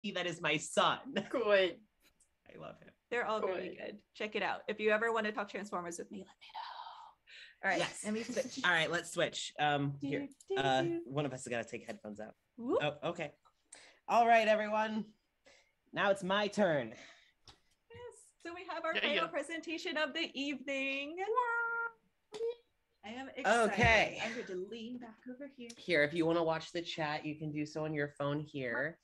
that is my son. Good. I love him. They're all really good. Check it out. If you ever want to talk Transformers with me, let me know. All right. Yes. Let me switch. All right, let's switch. Here. One of us has got to take headphones out. Whoop. Oh, okay. All right, everyone. Now it's my turn. Yes. So we have our final presentation of the evening. I am excited. Okay. I'm going to lean back over here. Here, if you want to watch the chat, you can do so on your phone here.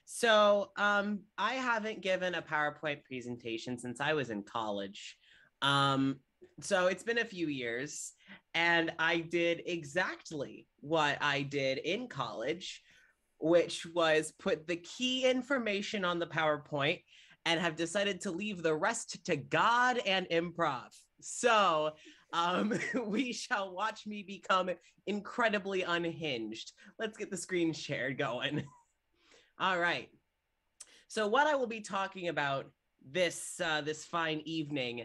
So I haven't given a PowerPoint presentation since I was in college. So it's been a few years, and I did exactly what I did in college, which was put the key information on the PowerPoint and have decided to leave the rest to God and improv. So we shall watch me become incredibly unhinged. Let's get the screen shared going. All right. So what I will be talking about this fine evening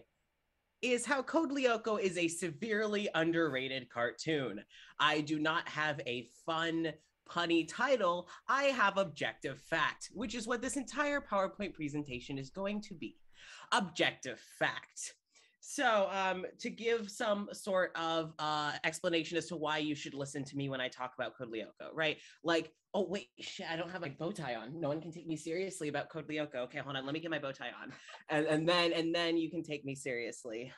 is how Code Lyoko is a severely underrated cartoon. I do not have a fun, punny title. I have objective fact, which is what this entire PowerPoint presentation is going to be. Objective fact. So to give some sort of explanation as to why you should listen to me when I talk about Code Lyoko, right? Like, oh, wait, shit, I don't have my bow tie on. No one can take me seriously about Code Lyoko. Okay, hold on, let me get my bow tie on. And then you can take me seriously.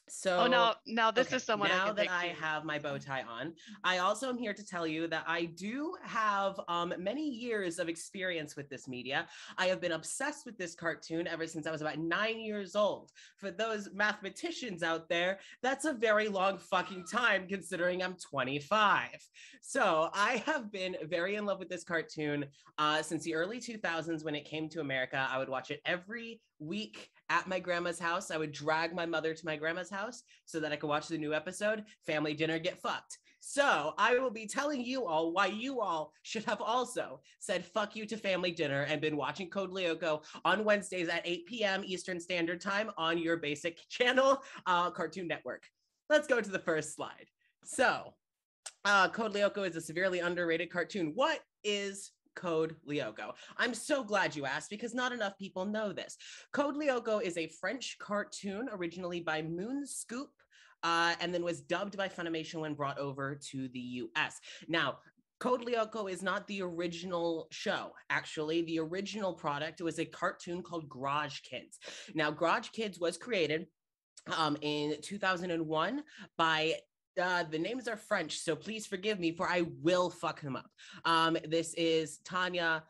So now this is someone now that I have my bow tie on, I also am here to tell you that I do have many years of experience with this media. I have been obsessed with this cartoon ever since I was about 9 years old. For those mathematicians out there, that's a very long fucking time considering I'm 25. So I have been very in love with this cartoon since the early 2000s when it came to America. I would watch it every week at my grandma's house. I would drag my mother to my grandma's house so that I could watch the new episode, Family Dinner Get Fucked. So I will be telling you all why you all should have also said fuck you to Family Dinner and been watching Code Lyoko on Wednesdays at 8 p.m. Eastern Standard Time on your basic channel, Cartoon Network. Let's go to the first slide. So Code Lyoko is a severely underrated cartoon. What is Code Lyoko? I'm so glad you asked because not enough people know this. Code Lyoko is a French cartoon originally by Moon Scoop and then was dubbed by Funimation when brought over to the US. Now, Code Lyoko is not the original show. Actually, the original product was a cartoon called Garage Kids. Now, Garage Kids was created in 2001 by the names are French, so please forgive me for I will fuck them up. This is Tanya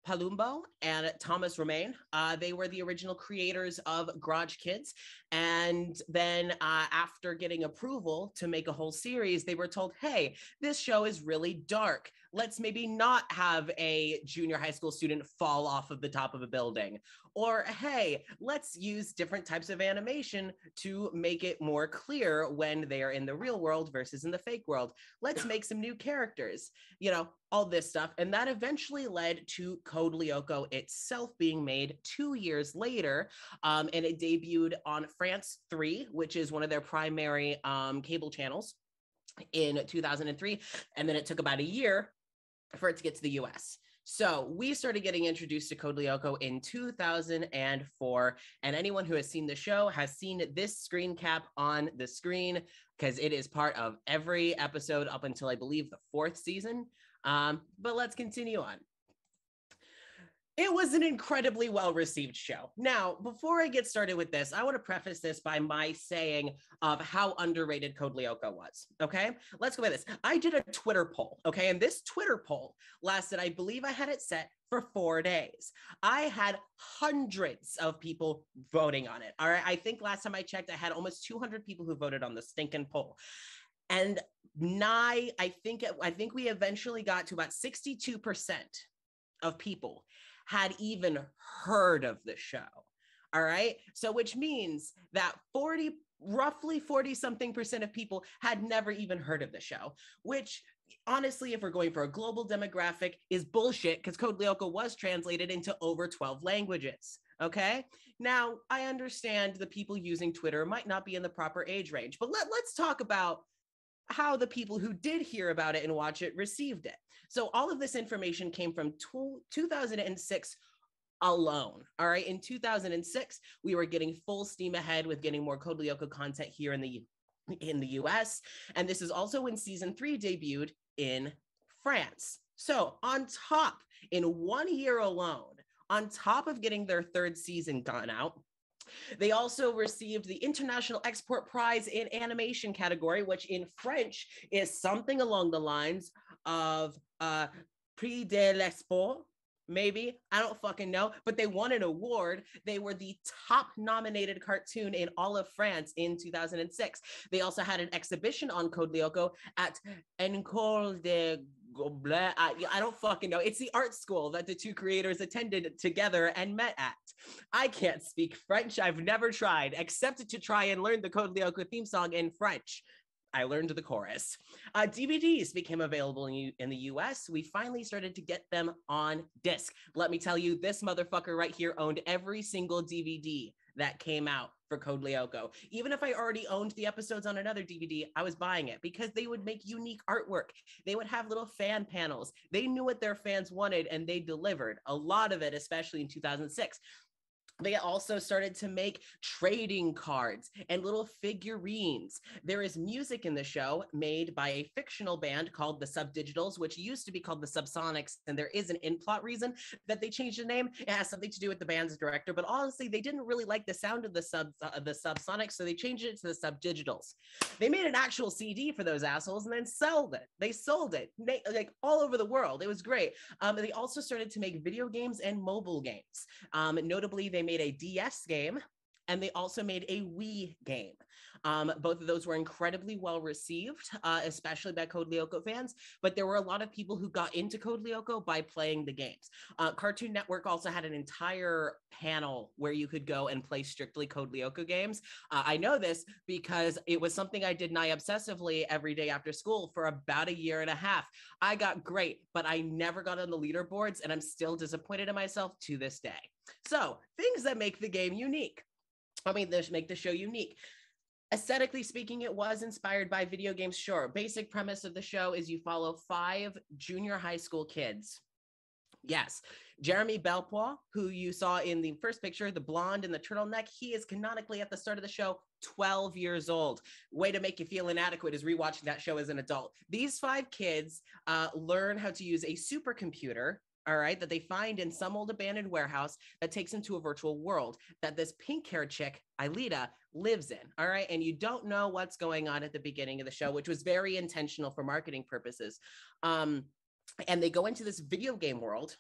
Palumbo and Thomas Romain. They were the original creators of Garage Kids. And then after getting approval to make a whole series, they were told, hey, this show is really dark. Let's maybe not have a junior high school student fall off of the top of a building. Or, hey, let's use different types of animation to make it more clear when they are in the real world versus in the fake world. Let's make some new characters, you know, all this stuff. And that eventually led to Code Lyoko itself being made 2 years later. And it debuted on France 3, which is one of their primary cable channels in 2003. And then it took about a year for it to get to the US. So we started getting introduced to Code Lyoko in 2004, and anyone who has seen the show has seen this screen cap on the screen because it is part of every episode up until I believe the 4th season. But let's continue on. It was an incredibly well-received show. Now, before I get started with this, I want to preface this by my saying of how underrated Code Lyoko was, okay? Let's go with this. I did a Twitter poll, okay? And this Twitter poll lasted, I believe I had it set for 4 days. I had hundreds of people voting on it, all right? I think last time I checked, I had almost 200 people who voted on the stinking poll. And I think we eventually got to about 62% of people had even heard of the show. All right. So which means that roughly 40 something percent of people had never even heard of the show, which honestly, if we're going for a global demographic, is bullshit because Code Lyoko was translated into over 12 languages. Okay. Now, I understand the people using Twitter might not be in the proper age range, but let's talk about how the people who did hear about it and watch it received it. So all of this information came from 2006 alone. All right. In 2006, we were getting full steam ahead with getting more Code Lyoko content here in the US. And this is also when season 3 debuted in France. So on top, in 1 year alone, on top of getting their 3rd season gone out, they also received the International Export Prize in Animation category, which in French is something along the lines of Prix de l'Export. Maybe, I don't fucking know, but they won an award. They were the top nominated cartoon in all of France in 2006. They also had an exhibition on Code Lyoko at École de Goblet. I don't fucking know. It's the art school that the 2 creators attended together and met at. I can't speak French. I've never tried, except to try and learn the Code Lyoko theme song in French. I learned the chorus. DVDs became available in the US. We finally started to get them on disc. Let me tell you, this motherfucker right here owned every single DVD that came out for Code Lyoko. Even if I already owned the episodes on another DVD, I was buying it because they would make unique artwork. They would have little fan panels. They knew what their fans wanted and they delivered a lot of it, especially in 2006. They also started to make trading cards and little figurines. There is music in the show made by a fictional band called the Subdigitals, which used to be called the Subsonics, and there is an in-plot reason that they changed the name. It has something to do with the band's director, but honestly, they didn't really like the sound of the Subsonics, so they changed it to the Subdigitals. They made an actual CD for those assholes and then sold it. They sold it like all over the world. It was great. They also started to make video games and mobile games. Notably, they made a DS game, and they also made a Wii game. Both of those were incredibly well received, especially by Code Lyoko fans, but there were a lot of people who got into Code Lyoko by playing the games. Cartoon Network also had an entire panel where you could go and play strictly Code Lyoko games. I know this because it was something I did nigh obsessively every day after school for about 1.5 years. I got great, but I never got on the leaderboards, and I'm still disappointed in myself to this day. So, things that make the game unique. Make the show unique. Aesthetically speaking, it was inspired by video games, sure. Basic premise of the show is you follow 5 junior high school kids. Yes, Jeremy Belpois, who you saw in the first picture, the blonde in the turtleneck, he is canonically at the start of the show 12 years old. Way to make you feel inadequate is rewatching that show as an adult. These 5 kids learn how to use a supercomputer, all right, that they find in some old abandoned warehouse that takes them to a virtual world that this pink-haired chick, Aelita, lives in, all right? And you don't know what's going on at the beginning of the show, which was very intentional for marketing purposes. And they go into this video game world,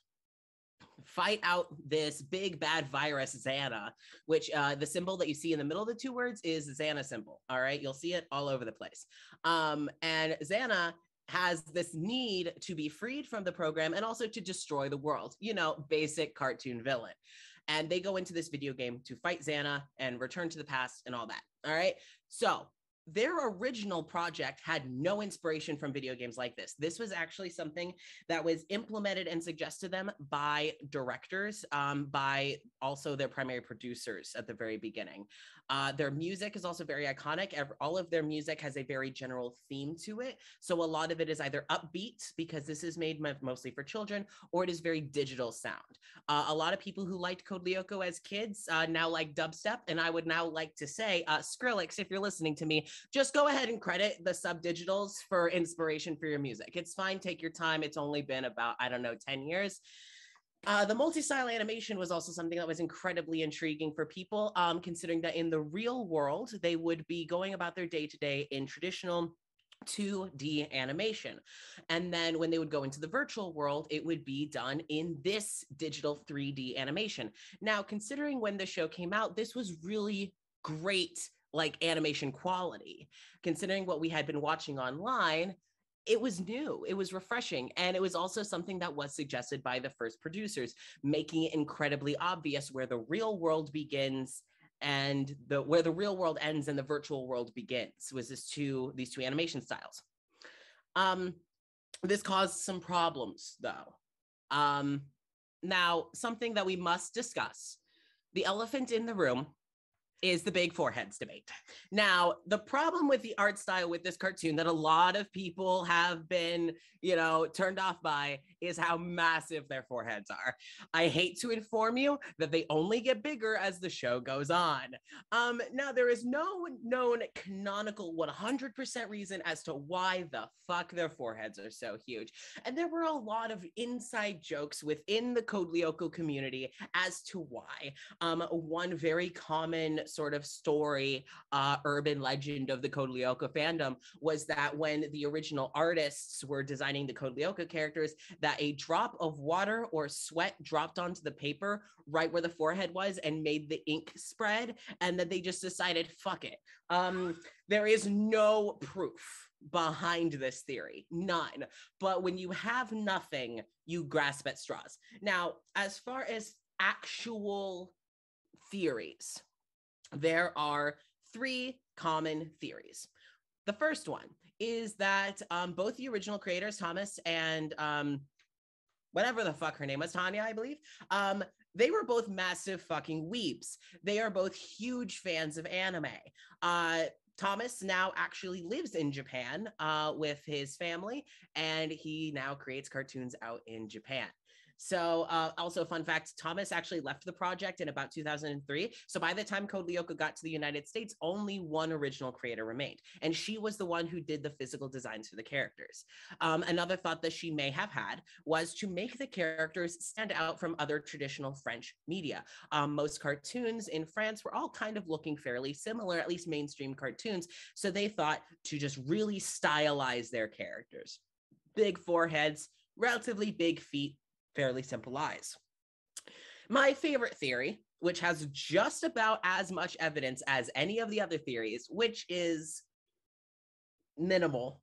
fight out this big bad virus, Xana, which the symbol that you see in the middle of the 2 words is the Xana symbol, all right? You'll see it all over the place. And Xana has this need to be freed from the program and also to destroy the world, you know, basic cartoon villain. And they go into this video game to fight Xana and return to the past and all that. All right. So their original project had no inspiration from video games like this. This was actually something that was implemented and suggested them by directors, by also their primary producers at the very beginning. Their music is also very iconic. All of their music has a very general theme to it. So a lot of it is either upbeat, because this is made mostly for children, or it is very digital sound. A lot of people who liked Code Lyoko as kids now like dubstep, and I would now like to say, Skrillex, if you're listening to me, just go ahead and credit the Subdigitals for inspiration for your music. It's fine, take your time. It's only been about, 10 years. The multi-style animation was also something that was incredibly intriguing for people, considering that in the real world, they would be going about their day-to-day in traditional 2D animation. And then when they would go into the virtual world, it would be done in this digital 3D animation. Now, considering when the show came out, this was really great, like animation quality. Considering what we had been watching online, it was new, it was refreshing, and it was also something that was suggested by the first producers, making it incredibly obvious where the real world begins and where the real world ends and the virtual world begins, was these two animation styles. This caused some problems, though. Now, something that we must discuss, the elephant in the room, is the big foreheads debate. Now, the problem with the art style with this cartoon that a lot of people have been, turned off by is how massive their foreheads are. I hate to inform you that they only get bigger as the show goes on. Now, there is no known canonical 100% reason as to why the fuck their foreheads are so huge. And there were a lot of inside jokes within the Code Lyoko community as to why. One very common sort of story, urban legend of the Code Lyoko fandom was that when the original artists were designing the Code Lyoko characters, that a drop of water or sweat dropped onto the paper right where the forehead was and made the ink spread, and that they just decided, fuck it. There is no proof behind this theory, none. But when you have nothing, you grasp at straws. Now, as far as actual theories, there are 3 common theories. The first one is that both the original creators, Thomas and whatever the fuck her name was, Tanya, I believe, they were both massive fucking weebs. They are both huge fans of anime. Thomas now actually lives in Japan with his family, and he now creates cartoons out in Japan. So also fun fact, Thomas actually left the project in about 2003. So by the time Code Lyoko got to the United States, only one original creator remained. And she was the one who did the physical designs for the characters. Another thought that she may have had was to make the characters stand out from other traditional French media. Most cartoons in France were all kind of looking fairly similar, at least mainstream cartoons. So they thought to just really stylize their characters. Big foreheads, relatively big feet, fairly simple eyes. My favorite theory, which has just about as much evidence as any of the other theories, which is minimal,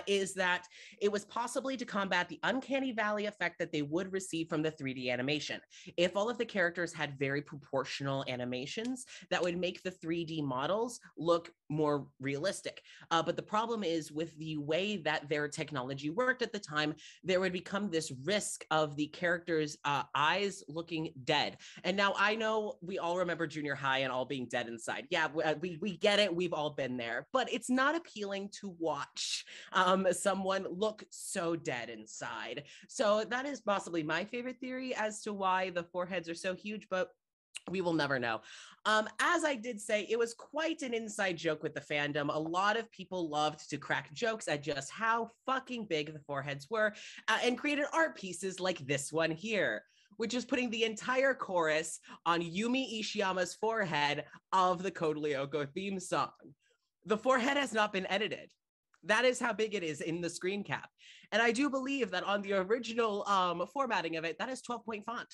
is that it was possibly to combat the uncanny valley effect that they would receive from the 3D animation. If all of the characters had very proportional animations, that would make the 3D models look more realistic. But the problem is, with the way that their technology worked at the time, there would become this risk of the characters' eyes looking dead. And now I know we all remember junior high and all being dead inside. Yeah, we get it. We've all been there. But it's not appealing to watch someone look so dead inside. So that is possibly my favorite theory as to why the foreheads are so huge, but we will never know. As I did say, it was quite an inside joke with the fandom. A lot of people loved to crack jokes at just how fucking big the foreheads were, and created art pieces like this one here, which is putting the entire chorus on Yumi Ishiyama's forehead of the Code Lyoko theme song. The forehead has not been edited. That is how big it is in the screen cap. And I do believe that on the original formatting of it, that is 12-point font.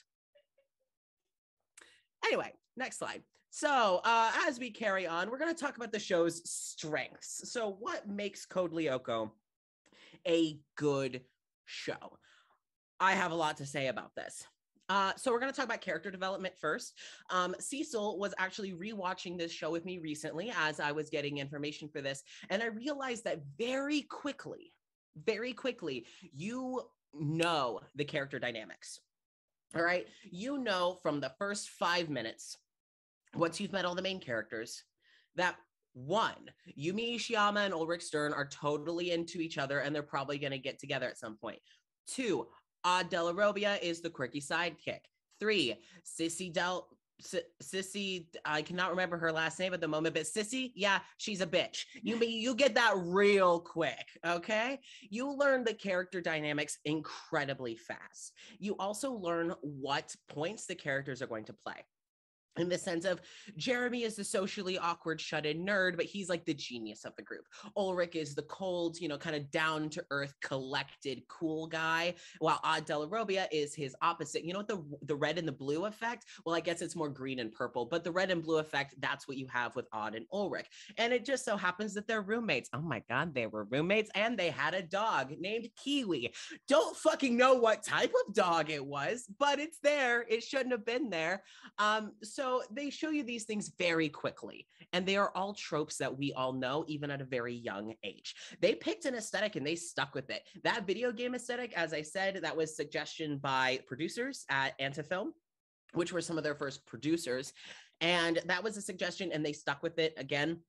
Anyway, next slide. So as we carry on, we're going to talk about the show's strengths. So what makes Code Lyoko a good show? I have a lot to say about this. So we're going to talk about character development first. Cecil was actually rewatching this show with me recently as I was getting information for this. And I realized that very quickly, you know the character dynamics. All right. You know from the first 5 minutes, once you've met all the main characters, that 1, Yumi Ishiyama and Ulrich Stern are totally into each other and they're probably going to get together at some point. 2, Odd Delarobia is the quirky sidekick. 3, Sissy, I cannot remember her last name at the moment, but Sissy, yeah, she's a bitch. You get that real quick, okay? You learn the character dynamics incredibly fast. You also learn what points the characters are going to play. In the sense of Jeremy is the socially awkward, shut-in nerd, but he's like the genius of the group. Ulrich is the cold, kind of down-to-earth, collected, cool guy, while Odd Delarobia is his opposite. You know what the red and the blue effect? Well, I guess it's more green and purple, but the red and blue effect, that's what you have with Odd and Ulrich. And it just so happens that they're roommates. Oh my God, they were roommates, and they had a dog named Kiwi. Don't fucking know what type of dog it was, but it's there. It shouldn't have been there. So they show you these things very quickly, and they are all tropes that we all know, even at a very young age. They picked an aesthetic and they stuck with it. That video game aesthetic, as I said, that was suggestion by producers at Antefilm. which were some of their first producers. And that was a suggestion, and they stuck with it. Again,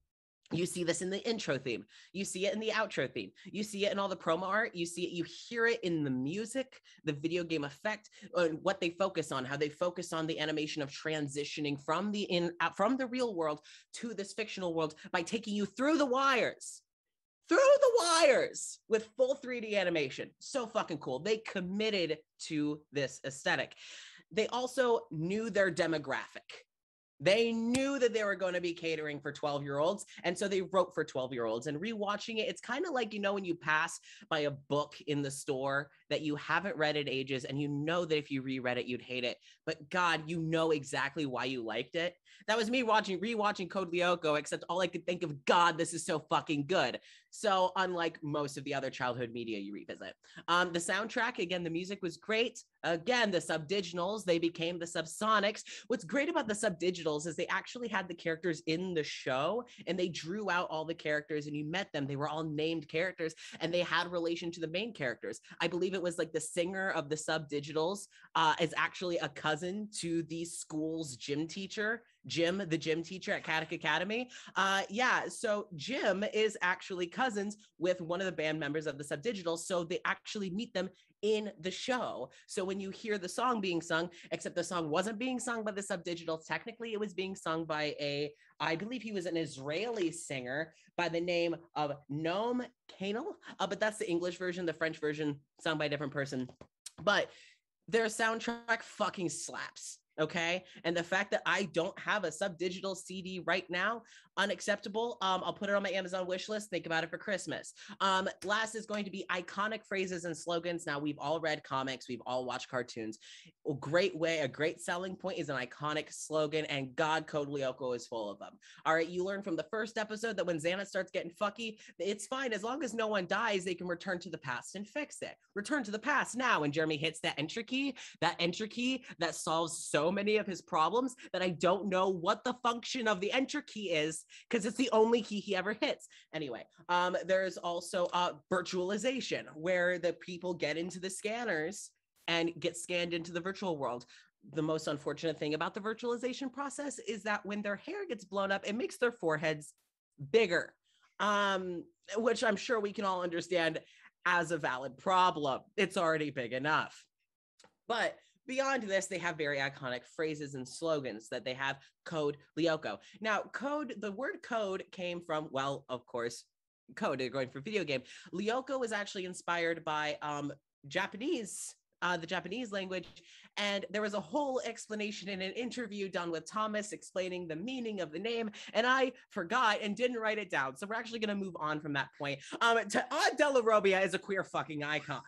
you see this in the intro theme. You see it in the outro theme. You see it in all the promo art. You see it, you hear it in the music, the video game effect, and what they focus on, how they focus on the animation of transitioning from the real world to this fictional world by taking you through the wires with full 3D animation. So fucking cool. They committed to this aesthetic. They also knew their demographic. They knew that they were going to be catering for 12-year-olds. And so they wrote for 12-year-olds. And rewatching it, it's kind of like, you know, when you pass by a book in the store that you haven't read in ages, and you know that if you reread it, you'd hate it. But God, you know exactly why you liked it. That was me rewatching Code Lyoko, except all I could think of, God, this is so fucking good. So unlike most of the other childhood media you revisit. The soundtrack, again, the music was great. Again, the subdigitals, they became the subsonics. What's great about the subdigitals is they actually had the characters in the show, and they drew out all the characters, and you met them. They were all named characters, and they had relation to the main characters. I believe it was like the singer of the subdigitals is actually a cousin to the school's gym teacher, Jim, the gym teacher at Katic Academy. Yeah, so Jim is actually cousins with one of the band members of the subdigitals, so they actually meet them in the show. So when you hear the song being sung, except the song wasn't being sung by the subdigitals, technically it was being sung by I believe he was an Israeli singer by the name of Noam Kainel, but that's the English version. The French version sung by a different person. But their soundtrack fucking slaps. Okay. And the fact that I don't have a subdigital CD right now, unacceptable. I'll put it on my Amazon wish list. Think about it for Christmas. Last is going to be iconic phrases and slogans. Now, we've all read comics. We've all watched cartoons. A great selling point is an iconic slogan, and God, Code Lyoko is full of them. All right. You learn from the first episode that when Xana starts getting fucky, it's fine. As long as no one dies, they can return to the past and fix it. Return to the past now. And Jeremy hits that enter key that solves so many of his problems that I don't know what the function of the enter key is, because it's the only key he ever hits. Anyway, there's also virtualization, where the people get into the scanners and get scanned into the virtual world. The most unfortunate thing about the virtualization process is that when their hair gets blown up, it makes their foreheads bigger, which I'm sure we can all understand as a valid problem. It's already big enough. But beyond this, they have very iconic phrases and slogans that they have. Code Lyoko. Now, the word code came from, well, of course, code, they're going for video game. Lyoko was actually inspired by Japanese, the Japanese language. And there was a whole explanation in an interview done with Thomas explaining the meaning of the name. And I forgot and didn't write it down. So we're actually going to move on from that point. Odd Della Robbia is a queer fucking icon.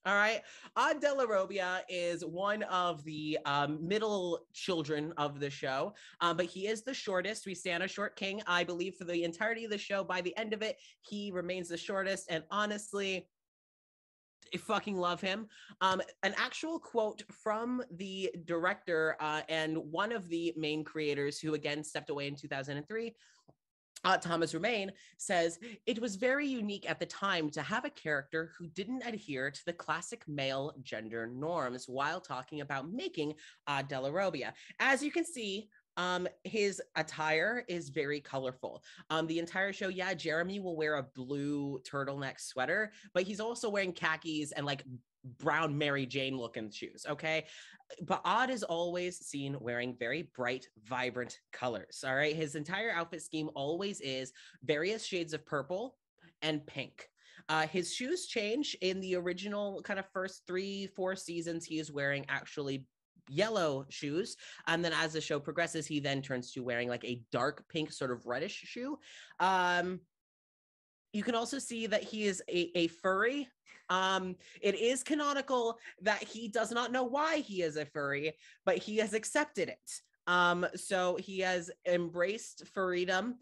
All right. Odd Della Robbia is one of the middle children of the show, but he is the shortest. We stand a short king, I believe, for the entirety of the show. By the end of it, he remains the shortest. And honestly, I fucking love him. An actual quote from the director and one of the main creators, who again stepped away in 2003, Thomas Romain, says, "It was very unique at the time to have a character who didn't adhere to the classic male gender norms while talking about making Della Robbia." As you can see, his attire is very colorful. The entire show, yeah, Jeremy will wear a blue turtleneck sweater, but he's also wearing khakis and like brown Mary Jane looking shoes, okay? But Odd is always seen wearing very bright, vibrant colors, all right? His entire outfit scheme always is various shades of purple and pink. His shoes change. In the original kind of first 3-4 seasons, he is wearing actually yellow shoes, and then as the show progresses, he then turns to wearing like a dark pink sort of reddish shoe. You can also see that he is a furry. It is canonical that he does not know why he is a furry, but he has accepted it. So he has embraced furrydom.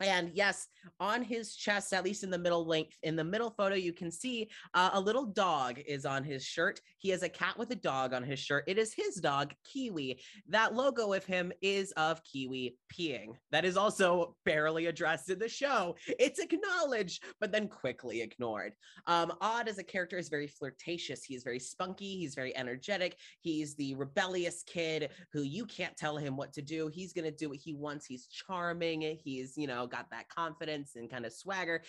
And yes, on his chest, at least in the middle length, in the middle photo, you can see a little dog is on his shirt. He has a cat with a dog on his shirt. It is his dog, Kiwi. That logo of him is of Kiwi peeing. That is also barely addressed in the show. It's acknowledged, but then quickly ignored. Odd as a character is very flirtatious. He is very spunky. He's very energetic. He's the rebellious kid who you can't tell him what to do. He's going to do what he wants. He's charming. He's, got that confidence and kind of swagger.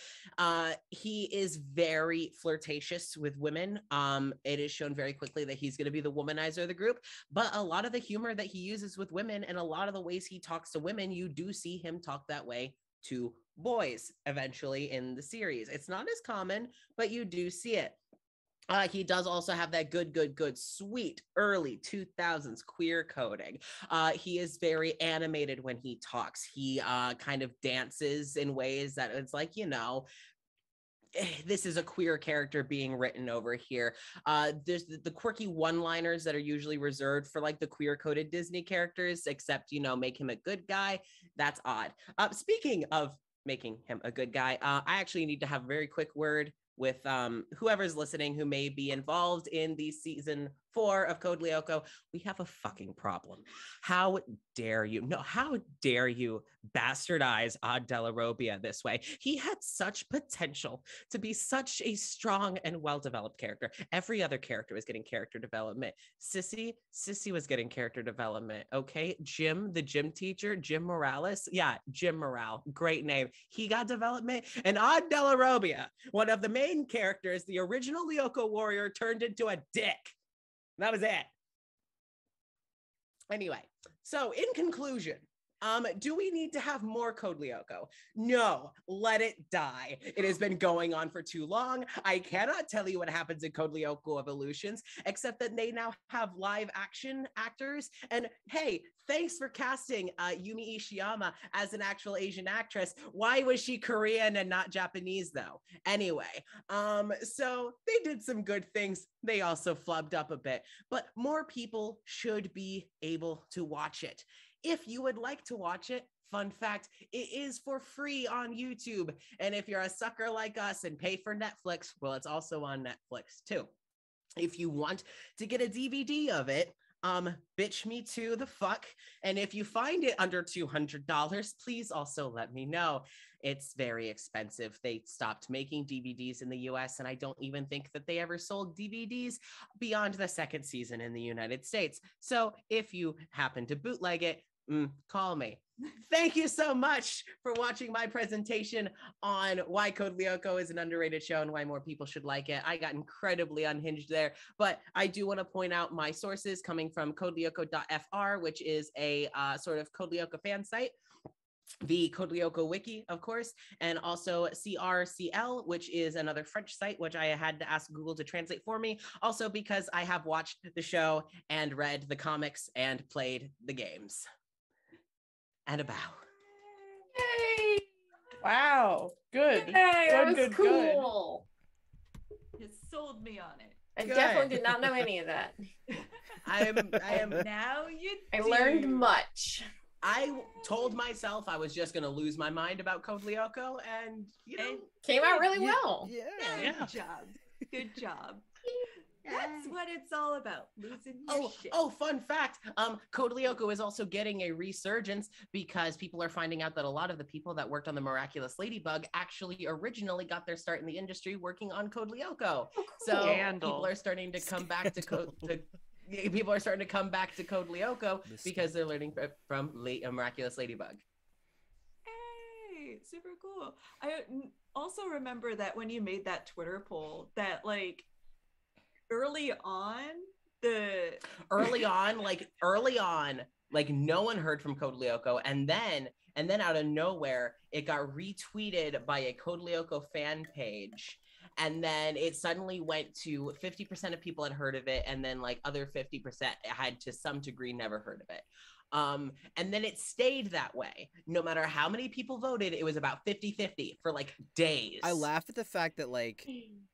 He is very flirtatious with women. It is shown very quickly that he's going to be the womanizer of the group, but a lot of the humor that he uses with women and a lot of the ways he talks to women, you do see him talk that way to boys eventually in the series. It's not as common, but you do see it. He does also have that good, sweet early 2000s queer coding. He is very animated when he talks. He kind of dances in ways that it's like, this is a queer character being written over here. There's the quirky one-liners that are usually reserved for like the queer-coded Disney characters, except, make him a good guy. That's odd. Speaking of making him a good guy, I actually need to have a very quick word with whoever's listening who may be involved in the season 4 of Code Lyoko. We have a fucking problem. How dare you bastardize Odd Delarobia this way? He had such potential to be such a strong and well-developed character. Every other character was getting character development. Sissy was getting character development, okay? Jim, the gym teacher, Jim Morales. Yeah, Jim Morale, great name. He got development. And Odd Delarobia, one of the main characters, the original Lyoko warrior, turned into a dick. That was it. Anyway, so in conclusion, do we need to have more Code Lyoko? No, let it die. It has been going on for too long. I cannot tell you what happens in Code Lyoko Evolutions, except that they now have live action actors. And hey, thanks for casting Yumi Ishiyama as an actual Asian actress. Why was she Korean and not Japanese though? Anyway, so they did some good things. They also flubbed up a bit, but more people should be able to watch it. If you would like to watch it, fun fact, it is for free on YouTube. And if you're a sucker like us and pay for Netflix, well, it's also on Netflix too. If you want to get a DVD of it, bitch me to the fuck. And if you find it under $200, please also let me know. It's very expensive. They stopped making DVDs in the US, and I don't even think that they ever sold DVDs beyond the second season in the United States. So if you happen to bootleg it, call me. Thank you so much for watching my presentation on why Code Lyoko is an underrated show and why more people should like it. I got incredibly unhinged there, but I do want to point out my sources coming from codelyoko.fr, which is a sort of Code Lyoko fan site. The Code Lyoko wiki, of course, and also CRCL, which is another French site, which I had to ask Google to translate for me. Also because I have watched the show and read the comics and played the games. And a bow. Yay! Wow. Good. Yay, that was cool. You sold me on it. I definitely did not know any of that. I am now you I learned much. I told myself I was just going to lose my mind about Code Lyoko, and came out really well. Yeah. Good job. Good job. That's what it's all about. Losing your shit. Oh, fun fact. Code Lyoko is also getting a resurgence because people are finding out that a lot of the people that worked on the Miraculous Ladybug actually originally got their start in the industry working on Code Lyoko. Oh, cool. So people are starting to come back to Code Lyoko because they're learning from Miraculous Ladybug. Hey, super cool. I also remember that when you made that Twitter poll that early on, no one heard from Code Lyoko, and then out of nowhere, it got retweeted by a Code Lyoko fan page, and then it suddenly went to 50% of people had heard of it, and then other 50% had to some degree never heard of it. And then it stayed that way. No matter how many people voted, it was about 50-50 for days. I laugh at the fact that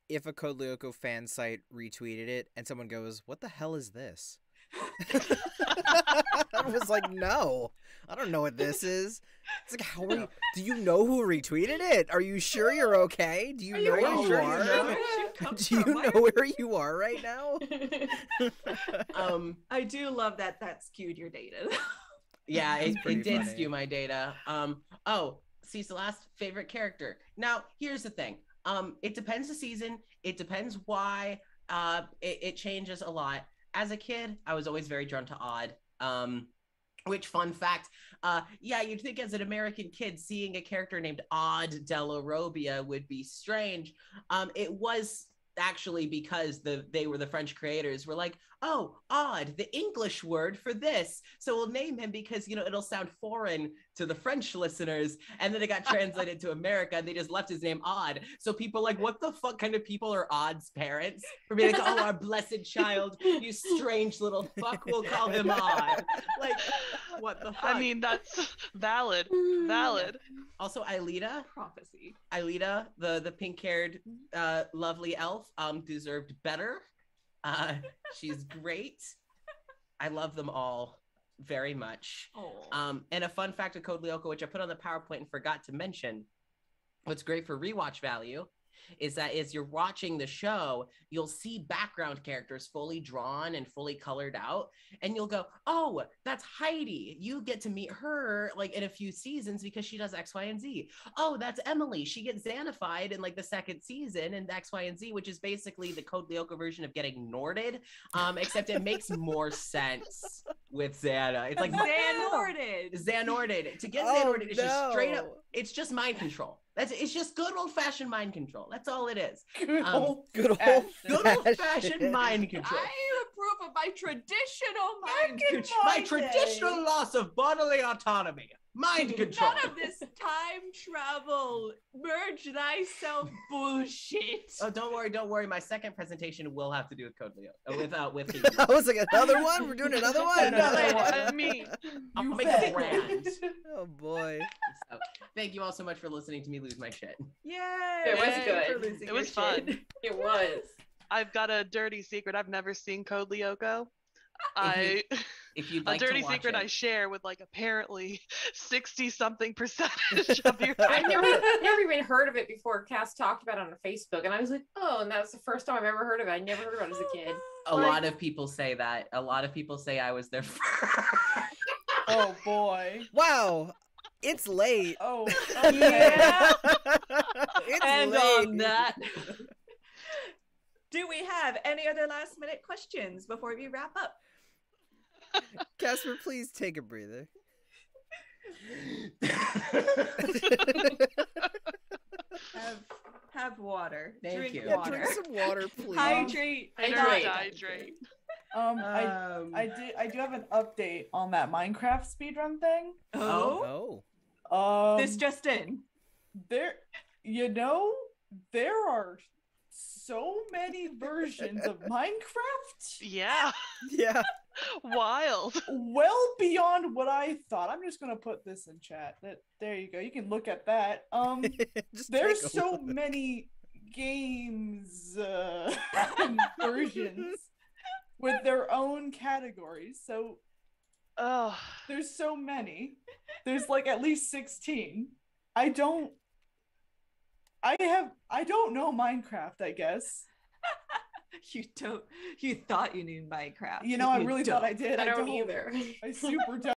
if a Code Lyoko fan site retweeted it and someone goes, "What the hell is this?" I was like, no. I don't know what this is. It's like, how are you? Do you know who retweeted it? Are you sure you're okay? Do you know where you are? Do you know where you are right now? I do love that skewed your data. Yeah, it did funny. skew my data. Cecil asked favorite character. Now, here's the thing. It depends the season. It depends why. It changes a lot. As a kid, I was always very drawn to Odd. Which, fun fact, you'd think as an American kid, seeing a character named Odd Della Robbia would be strange. It was actually because they were the French creators were like, oh, Odd, the English word for this. So we'll name him because, it'll sound foreign to the French listeners. And then it got translated to America and they just left his name Odd. So people like, what the fuck kind of people are Odd's parents? For being like, oh, our blessed child, you strange little fuck, we'll call him Odd. Like, what the fuck? I mean, that's valid. Also, Aelita, Prophecy. Aelita, the pink-haired, lovely elf, deserved better. She's great. I love them all very much. And a fun fact of Code Lyoko, which I put on the PowerPoint and forgot to mention, what's great for rewatch value is that as you're watching the show, you'll see background characters fully drawn and fully colored out. And you'll go, oh, that's Heidi. You get to meet her like in a few seasons because she does X, Y, and Z. Oh, that's Emily. She gets Xanified in like the second season in X, Y, and Z, which is basically the Code Lyoko version of getting Norded. Except it makes more sense with Xana. It's like Xanorted. To get Xanorted is just straight up, it's just mind control. It's just good old-fashioned mind control. That's all it is. Good Good old-fashioned mind control. I approve of my traditional mind control. My traditional loss of bodily autonomy. Mind control. None of this time travel, merge thyself bullshit. Oh, don't worry. My second presentation will have to do with Code Lyoko. With I was like, another one? We're doing another one? Another one. I mean, I'll make it grand. Oh boy. So, thank you all so much for listening to me lose my shit. Yay! It was Thank you good. for losing it was your shit. fun. It was. I've got a dirty secret. I've never seen Code Lyoko. If you'd A like dirty to watch secret it. I share with like apparently 60-something percentage of your I never even heard of it before Cass talked about it on Facebook, and I was like, oh, and that was the first time I've ever heard of it. I never heard about it as a kid. A lot of people say that. A lot of people say I was their first. Oh boy. Wow. It's late. Oh. Yeah. It's And late. on that, do we have any other last minute questions before we wrap up? Casper, please take a breather. Have water. Thank Drink you. Yeah, water. drink some water, please. Hydrate. hydrate. I do have an update on that Minecraft speedrun thing. Oh, Oh. this just in. There are so many versions of Minecraft, Yeah. Yeah. Wild. well beyond what I thought. I'm just gonna put this in chat. There you go. You can look at that. Just There's take a so look. many games versions with their own categories. So Oh. there's so many. There's like at least 16. I don't know Minecraft, I guess. You thought you knew Minecraft. You know, but I you really don't. thought I did. I don't don't either. I super don't.